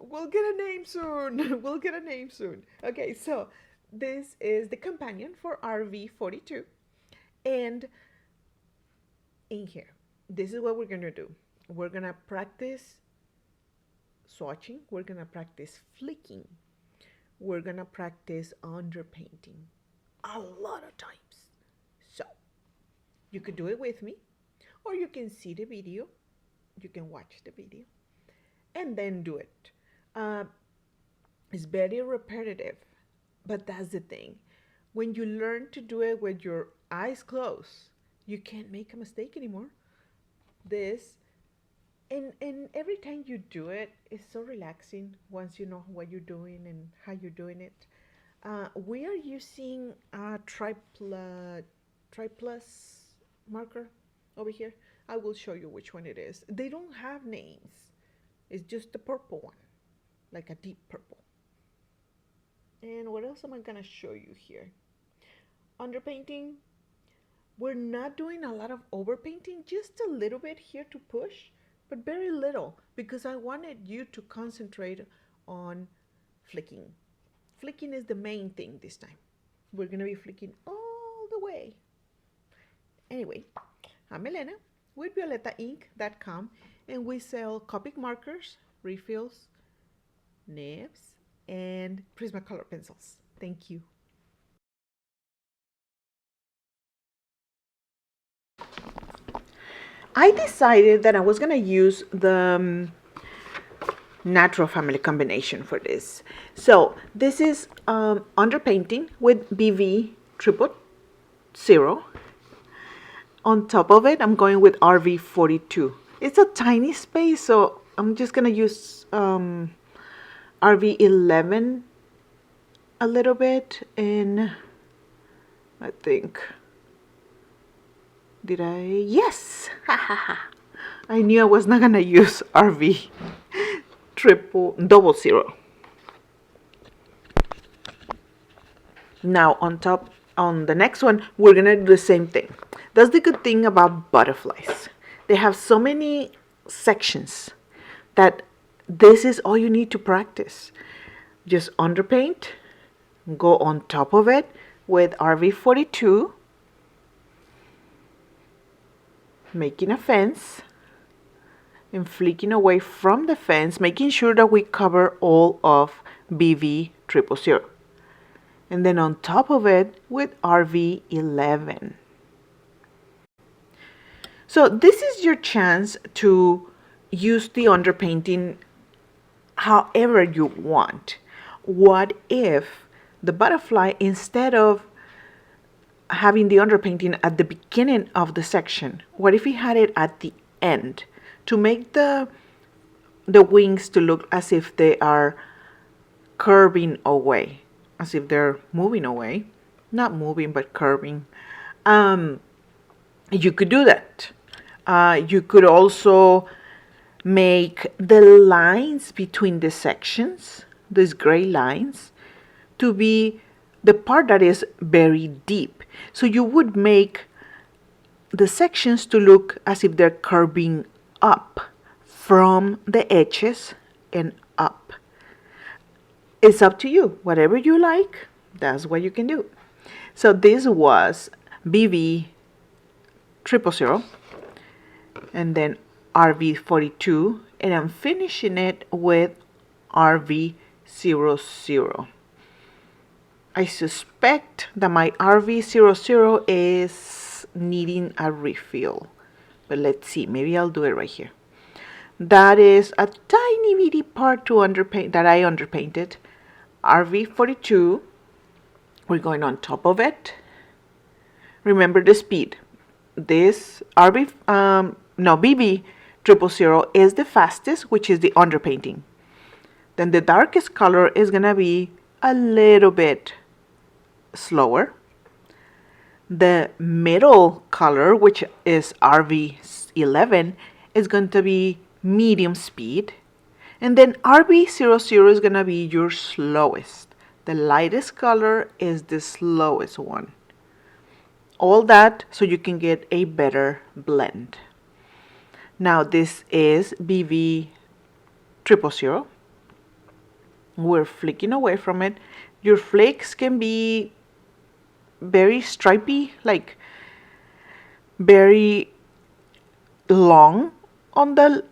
We'll get a name soon. We'll get a name soon. Okay, so this is the companion for RV42. And in here, this is what we're going to do. We're going to practice swatching. We're going to practice flicking. We're going to practice underpainting a lot of times. So you could do it with me, or you can see the video. You can watch the video and then do it. It's very repetitive, but that's the thing. When you learn to do it with your eyes closed, you can't make a mistake anymore. This, and every time you do it, it's so relaxing once you know what you're doing and how you're doing it. We are using a triplus marker over here. I will show you which one it is. They don't have names. It's just the purple one, like a deep purple. And what else am I gonna show you here? Underpainting. We're not doing a lot of overpainting, just a little bit here to push, but very little, because I wanted you to concentrate on flicking. Flicking is the main thing this time. We're gonna be flicking all the way. Anyway, I'm Elena with violetaink.com, and we sell Copic markers, refills, nibs, and Prismacolor pencils. Thank you. I decided that I was going to use the natural family combination for this. So this is underpainting with BV 000. On top of it, I'm going with RV42. It's a tiny space, so I'm just going to use RV11 a little bit, and I think, did I? Yes! I knew I was not going to use RV 00. Now on the next one, we're going to do the same thing. That's the good thing about butterflies. They have so many sections that this is all you need to practice. Just underpaint, go on top of it with RV42, making a fence, and flicking away from the fence, making sure that we cover all of BV 000. And then on top of it with RV11. So this is your chance to use the underpainting however you want. What if the butterfly, instead of having the underpainting at the beginning of the section, what if we had it at the end to make the wings to look as if they are curving away, as if they're moving away, not moving but curving. You could do that. You could also make the lines between the sections, these gray lines, to be the part that is very deep. So you would make the sections to look as if they're curving up from the edges and up. It's up to you. Whatever you like, that's what you can do. So this was BV 000 and then RV42, and I'm finishing it with RV00. I suspect that my RV00 is needing a refill, but let's see, maybe I'll do it right here. That is a tiny bitty part to underpaint that I underpainted. RV42, we're going on top of it. Remember the speed. This BV 000 is the fastest, which is the underpainting. Then the darkest color is gonna be a little bit slower. The middle color, which is RV11, is going to be medium speed. And then RV00 is gonna be your slowest. The lightest color is the slowest one. All that so you can get a better blend. Now this is BV 000. We're flicking away from it. Your flakes can be very stripy, like very long on the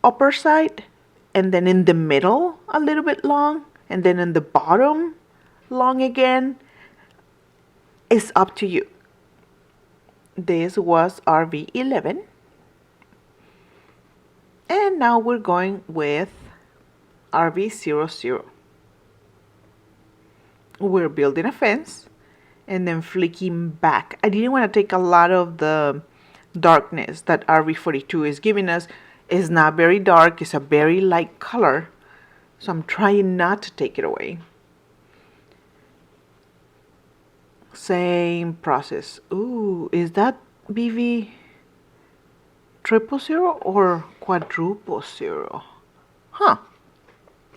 upper side, and then in the middle a little bit long, and then in the bottom long again. It's up to you. This was RV11, and now we're going with RV00. We're building a fence and then flicking back. I didn't want to take a lot of the darkness that RV42 is giving us. It's not very dark, it's a very light color, so I'm trying not to take it away. Same process. Ooh, is that BV 000 or quadruple zero? Huh.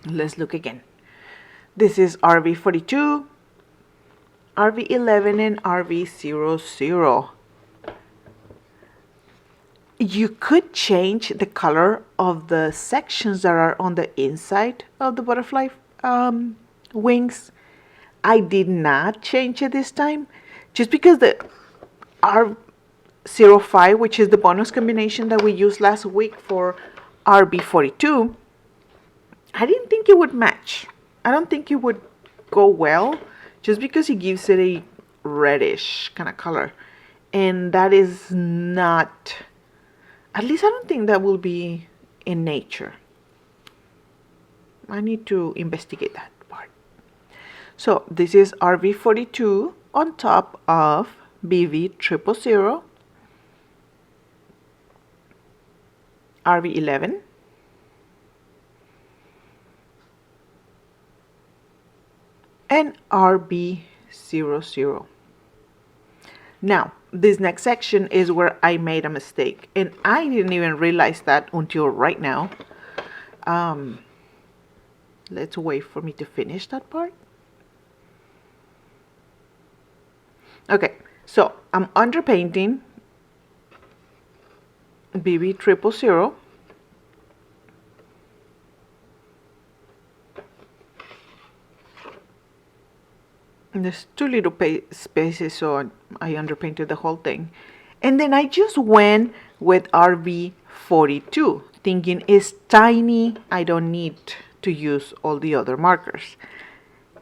Let's look again. This is RV42, RV11, and RV00. You could change the color of the sections that are on the inside of the butterfly wings. I did not change it this time, just because the R05, which is the bonus combination that we used last week for RB42, I didn't think it would match. I don't think it would go well, just because it gives it a reddish kind of color. And that is not, at least I don't think that will be in nature. I need to investigate that part. So this is RV42 on top of BV 000, RV11, and RB00. Now, this next section is where I made a mistake, and I didn't even realize that until right now. Let's wait for me to finish that part. Okay, so I'm underpainting BB 000. There's two little spaces, so I underpainted the whole thing. And then I just went with RV42, thinking it's tiny, I don't need to use all the other markers.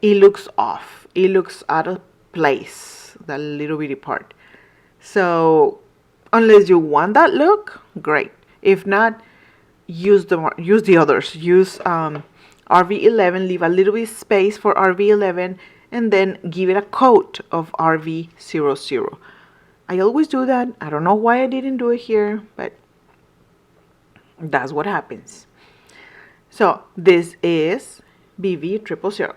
It looks off, it looks out of place, that little bitty part. So unless you want that look, great. If not, use the others. Use RV11, leave a little bit space for RV11, and then give it a coat of RV00. I always do that. I don't know why I didn't do it here, but that's what happens. So this is BV 000.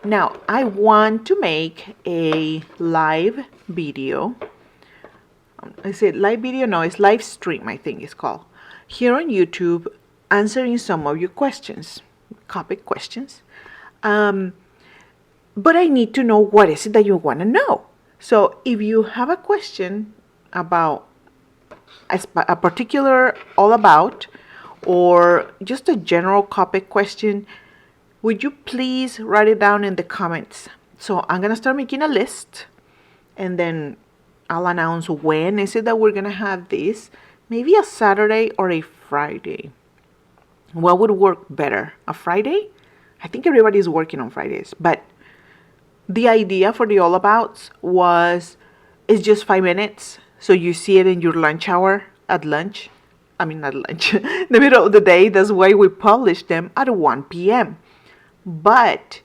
Now I want to make a live video. I said live video, no, it's live stream, I think it's called, here on YouTube, answering some of your questions, Copic questions. But I need to know what is it that you want to know. So if you have a question about a particular all about, or just a general Copic question, would you please write it down in the comments? So I'm going to start making a list, and then I'll announce when is it that we're going to have this. Maybe a Saturday or a Friday. What would work better? A Friday? I think everybody's working on Fridays, but the idea for the all abouts was, it's just 5 minutes. So you see it in your lunch hour at lunch. I mean, not lunch, in the middle of the day. That's why we publish them at 1 p.m. But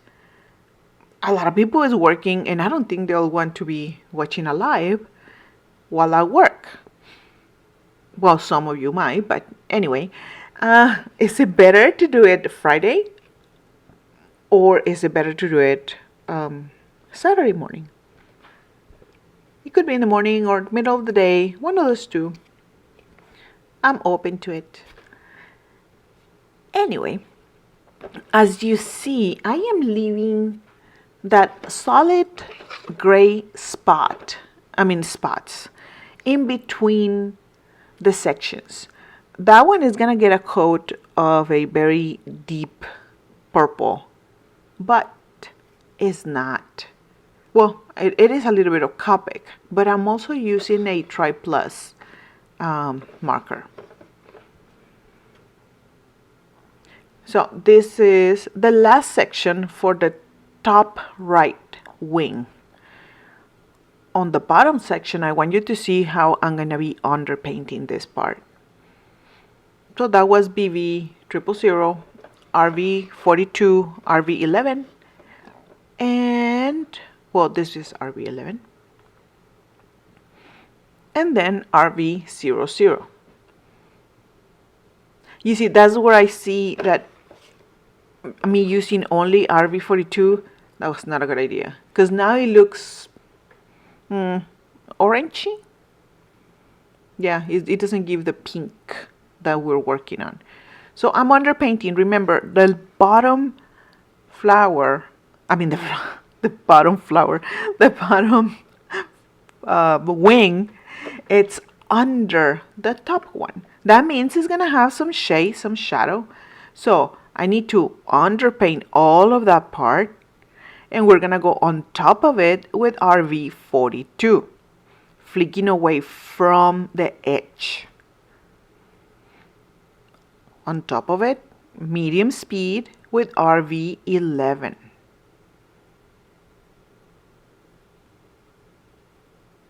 a lot of people is working, and I don't think they'll want to be watching a live while I work. Well, some of you might, but anyway, is it better to do it Friday, or is it better to do it Saturday morning? It could be in the morning or middle of the day, one of those two. I'm open to it. Anyway, as you see, I am leaving that solid gray spots in between the sections. That one is gonna get a coat of a very deep purple but it's not. Well, it is a little bit of Copic, but I'm also using a Tri Plus marker. So this is the last section for the top right wing. On the bottom section, I want you to see how I'm going to be underpainting this part. So that was BV 000, RV42, RV11, and, well, this is RV11, and then RV00. You see, that's where I see that me using only RV42, that was not a good idea. Because now it looks orangey. Yeah, it doesn't give the pink that we're working on. So I'm underpainting. Remember, the bottom flower, the bottom flower, the bottom wing, it's under the top one. That means it's gonna have some shade, some shadow. So I need to underpaint all of that part, and we're gonna go on top of it with RV42, flicking away from the edge. On top of it, medium speed with RV11.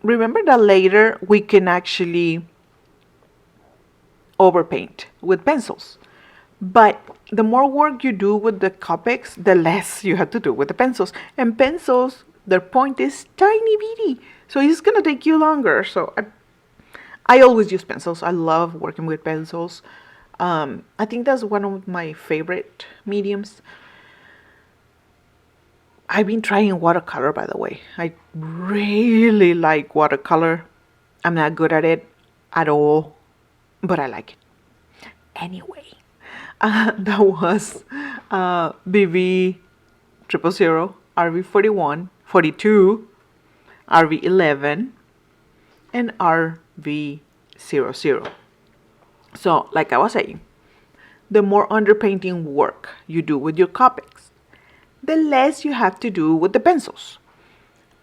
Remember that later we can actually overpaint with pencils. But the more work you do with the Copics, the less you have to do with the pencils. And pencils, their point is tiny bitty. So it's going to take you longer. So I always use pencils. I love working with pencils. I think that's one of my favorite mediums. I've been trying watercolor, by the way. I really like watercolor. I'm not good at it at all, but I like it. Anyway, that was BV 000, RV41, 42, RV11, and RV00. So, like I was saying, the more underpainting work you do with your Copics, the less you have to do with the pencils.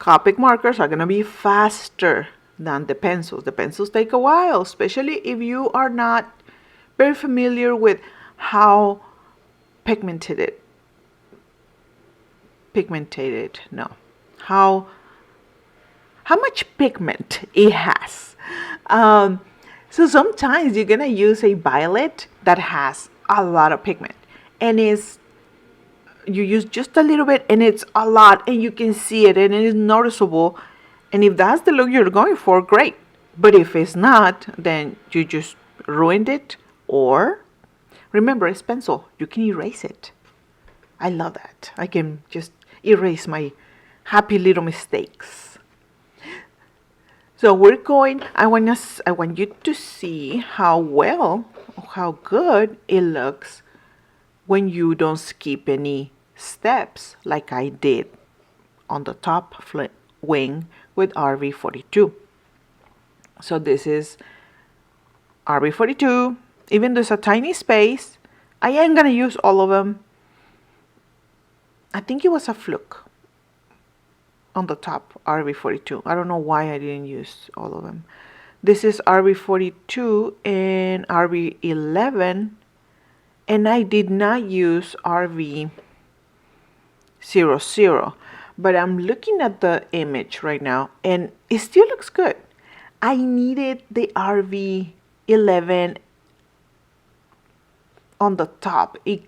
Copic markers are going to be faster than the pencils. The pencils take a while, especially if you are not very familiar with how how much pigment it has. So sometimes you're gonna use a violet that has a lot of pigment, and you use just a little bit and it's a lot, and you can see it and it is noticeable. And if that's the look you're going for, great. But if it's not, then you just ruined it. Or remember, it's pencil, you can erase it. I love that. I can just erase my happy little mistakes. So we're going, I want you to see how good it looks when you don't skip any steps like I did on the top wing with RV42. So this is RV42. Even though it's a tiny space, I am going to use all of them. I think it was a fluke on the top RV42. I don't know why I didn't use all of them. This is RV42 and RV11, and I did not use RV00. But I'm looking at the image right now and it still looks good. I needed the RV11 on the top. It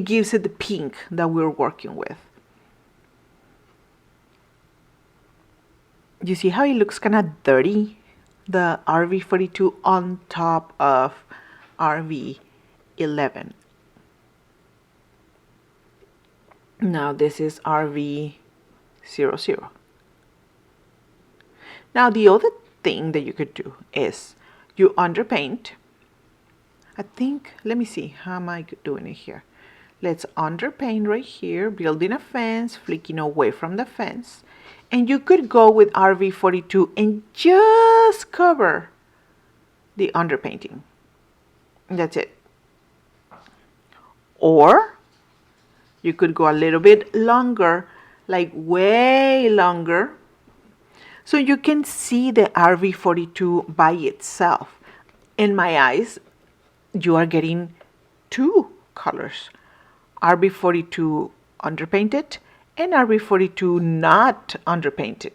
gives it the pink that we're working with. You see how it looks kind of dirty? The RV42 on top of RV11. Now this is RV00. Now the other thing that you could do is you underpaint. I think, let me see, how am I doing it here? Let's underpaint right here, building a fence, flicking away from the fence. And you could go with RV42 and just cover the underpainting. That's it. Or You could go a little bit longer, like way longer, so you can see the RV42 by itself. In my eyes, you are getting two colors, RV42 underpainted and RV42 not underpainted.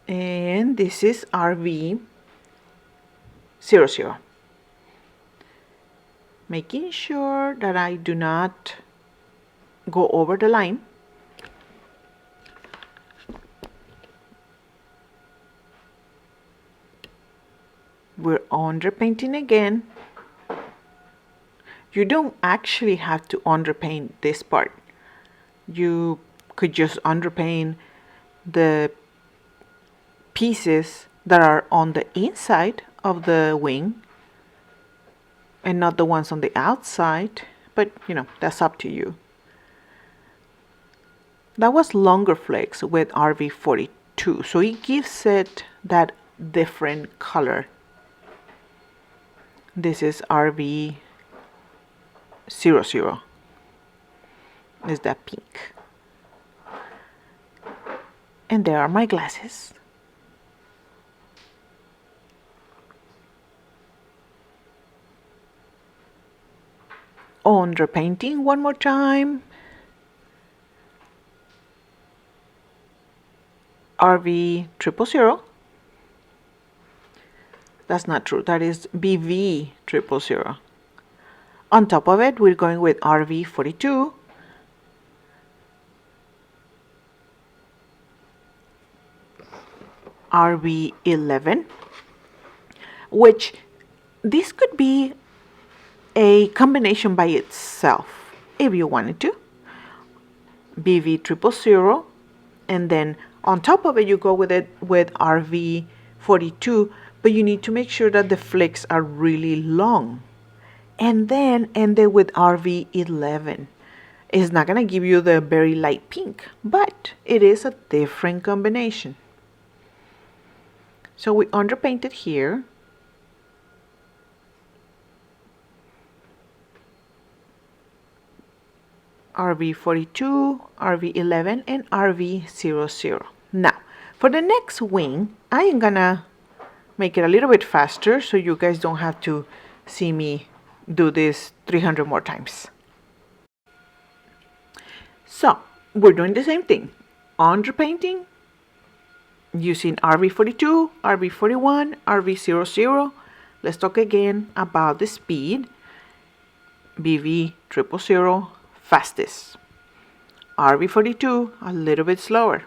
And this is RV00. Making sure that I do not go over the line. We're underpainting again. You don't actually have to underpaint this part. You could just underpaint the pieces that are on the inside of the wing and not the ones on the outside, but you know, that's up to you. That was longer flakes with RV42, so it gives it that different color. This is RV00. Is that pink. And there are my glasses. Underpainting one more time. RV00. That's not true. That is BV00. On top of it, we're going with RV42. RV11, which this could be a combination by itself if you wanted to. BV00, and then on top of it you go with it with RV42, but you need to make sure that the flicks are really long, and then end it with RV11. It's not gonna give you the very light pink, but it is a different combination. So we underpainted here. RV42, RV11, and RV00. Now, for the next wing, I am gonna make it a little bit faster so you guys don't have to see me do this 300 more times. So, we're doing the same thing. Underpainting, using RV42, RV41, RV00. Let's talk again about the speed. BV00, fastest. RV42, a little bit slower.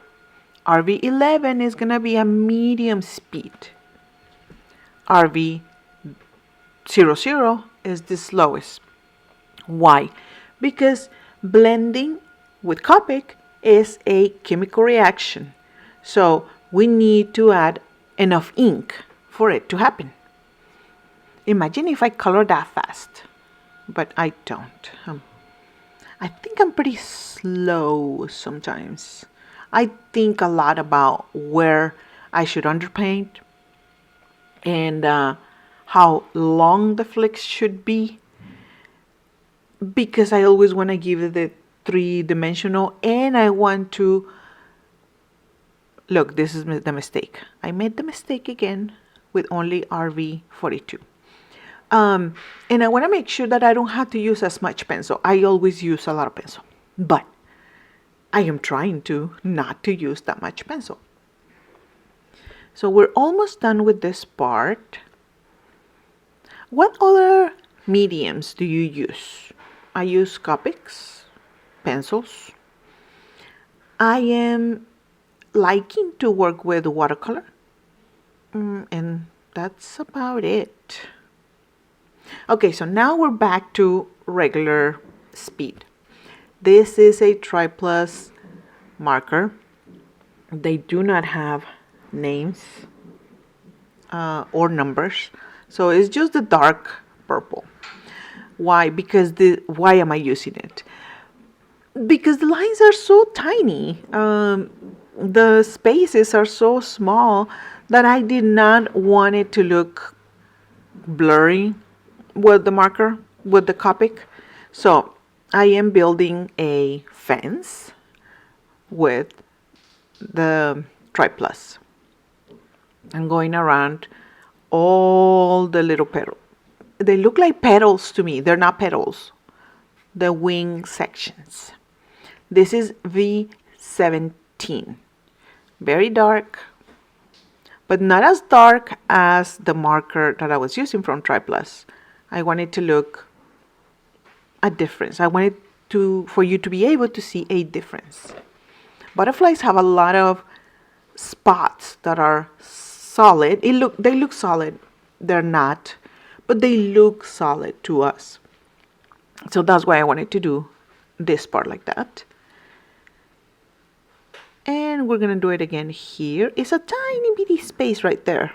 RV11 is gonna be a medium speed. RV00 is the slowest. Why? Because blending with Copic is a chemical reaction. So we need to add enough ink for it to happen. Imagine if I color that fast, but I don't. I think I'm pretty slow sometimes. I think a lot about where I should underpaint and how long the flicks should be, because I always want to give it the three-dimensional, and I want to look. This is the mistake. I made the mistake again with only RV42. And I want to make sure that I don't have to use as much pencil. I always use a lot of pencil, but I am trying to not to use that much pencil. So we're almost done with this part. What other mediums do you use? I use Copics, pencils. I am liking to work with watercolor, and that's about it. Okay, so now we're back to regular speed. This is a Triplus marker. They do not have names or numbers, so it's just the dark purple. Why? Because why am I using it? Because the lines are so tiny. The spaces are so small that I did not want it to look blurry with the marker, with the Copic. So I am building a fence with the Tri-Plus. I'm going around all the little petals. They look like petals to me. They're not petals. The wing sections. This is V17. Very dark, but not as dark as the marker that I was using from Tri-Plus. I wanted to look a difference. I wanted for you to be able to see a difference. Butterflies have a lot of spots that are solid. They look solid. They're not, but they look solid to us. So that's why I wanted to do this part like that. And we're gonna do it again here. It's a tiny bitty space right there.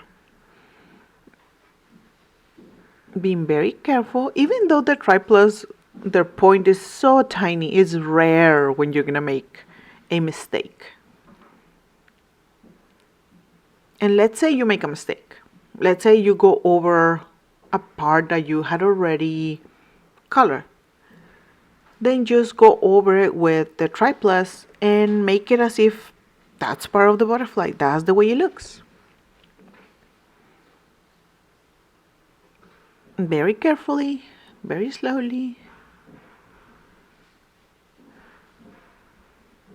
Being very careful, even though the Tri-Plus, their point is so tiny, it's rare when you're gonna make a mistake. And let's say you make a mistake. Let's say you go over a part that you had already colored. Then just go over it with the Tri-Plus and make it as if that's part of the butterfly. That's the way it looks. Very carefully, very slowly.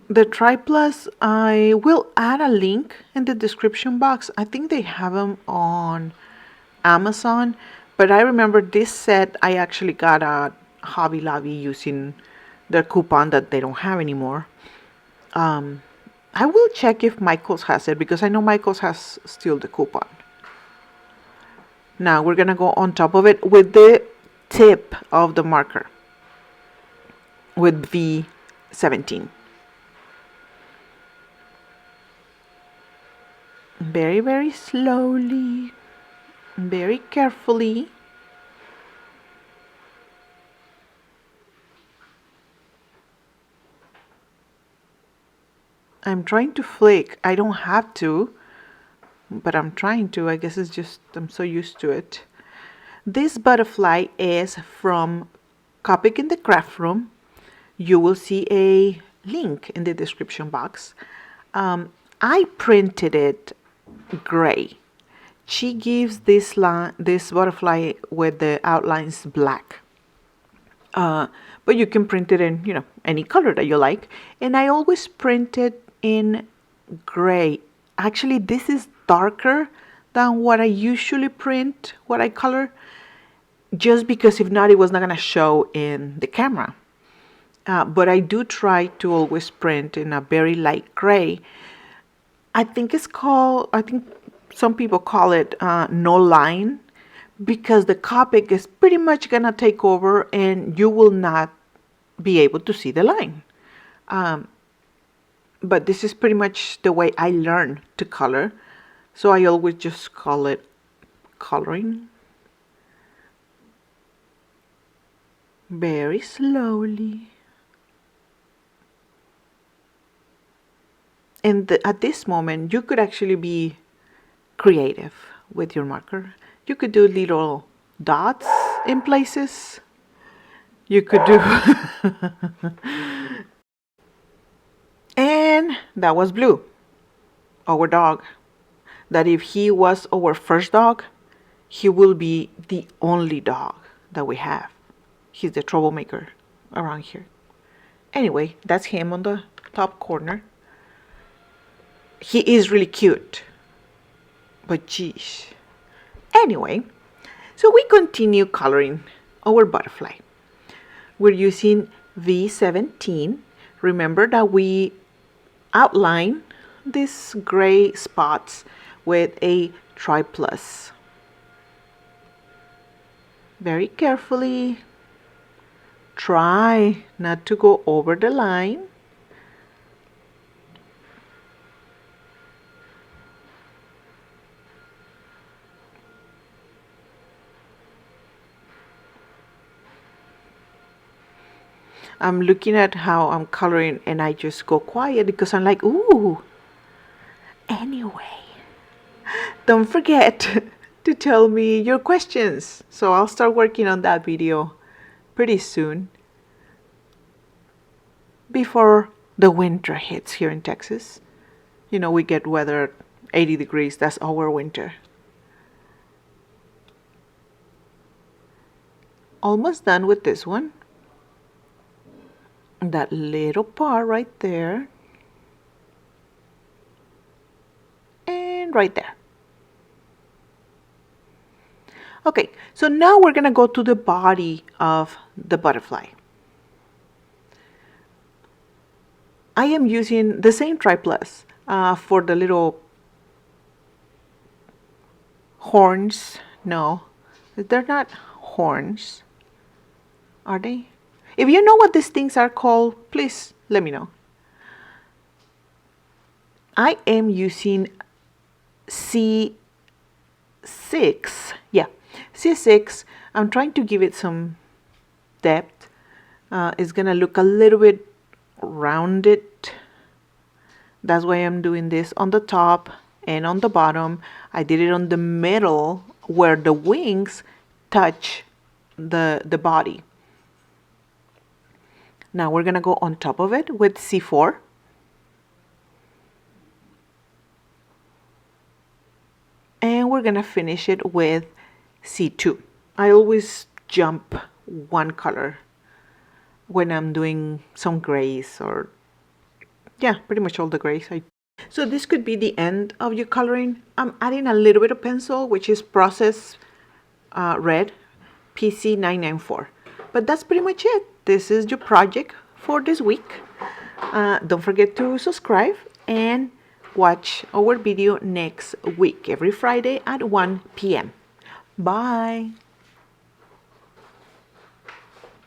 The Tri-Plus, I will add a link in the description box. I think they have them on Amazon, but I remember this set I actually got at Hobby Lobby using their coupon that they don't have anymore. I will check if Michael's has it, because I know Michael's has still the coupon. Now we're gonna go on top of it with the tip of the marker with V17. Very, very slowly, very carefully. I'm trying to flick. I don't have to, but I'm trying to. I guess it's just I'm so used to it. This butterfly is from Copic in the Craft Room. You will see a link in the description box. I printed it gray. She gives this butterfly with the outlines black. But you can print it in, any color that you like. And I always print it in gray. Actually, this is darker than what I usually print, what I color, just because if not, it was not going to show in the camera. But I do try to always print in a very light gray. I think some people call it no line, because the Copic is pretty much going to take over and you will not be able to see the line. But this is pretty much the way I learn to color. So I always just call it coloring. Very slowly. And at this moment, you could actually be creative with your marker. You could do little dots in places. You could do... And that was Blue, our dog. That if he was our first dog, he will be the only dog that we have. He's the troublemaker around here. Anyway, that's him on the top corner. He is really cute, but geez. Anyway, so we continue coloring our butterfly. We're using V17. Remember that we outline these gray spots with a Tri-Plus. Very carefully. Try not to go over the line. I'm looking at how I'm coloring and I just go quiet because I'm like, ooh. Anyway, don't forget to tell me your questions. So I'll start working on that video pretty soon, before the winter hits here in Texas. You know, we get weather 80 degrees, that's our winter. Almost done with this one. That little part right there. And right there. Okay, so now we're gonna go to the body of the butterfly. I am using the same Triplus for the little horns. No, they're not horns. Are they? If you know what these things are called, please let me know. I am using C6. Yeah, C6. I'm trying to give it some depth. It's gonna look a little bit rounded. That's why I'm doing this on the top and on the bottom. I did it on the middle where the wings touch the body. Now we're gonna go on top of it with C4. And we're gonna finish it with C2. I always jump one color when I'm doing some grays, or yeah, pretty much all the grays. So this could be the end of your coloring. I'm adding a little bit of pencil, which is Process Red PC994. But that's pretty much it. This is your project for this week. Don't forget to subscribe and watch our video next week, every Friday at 1 p.m. Bye.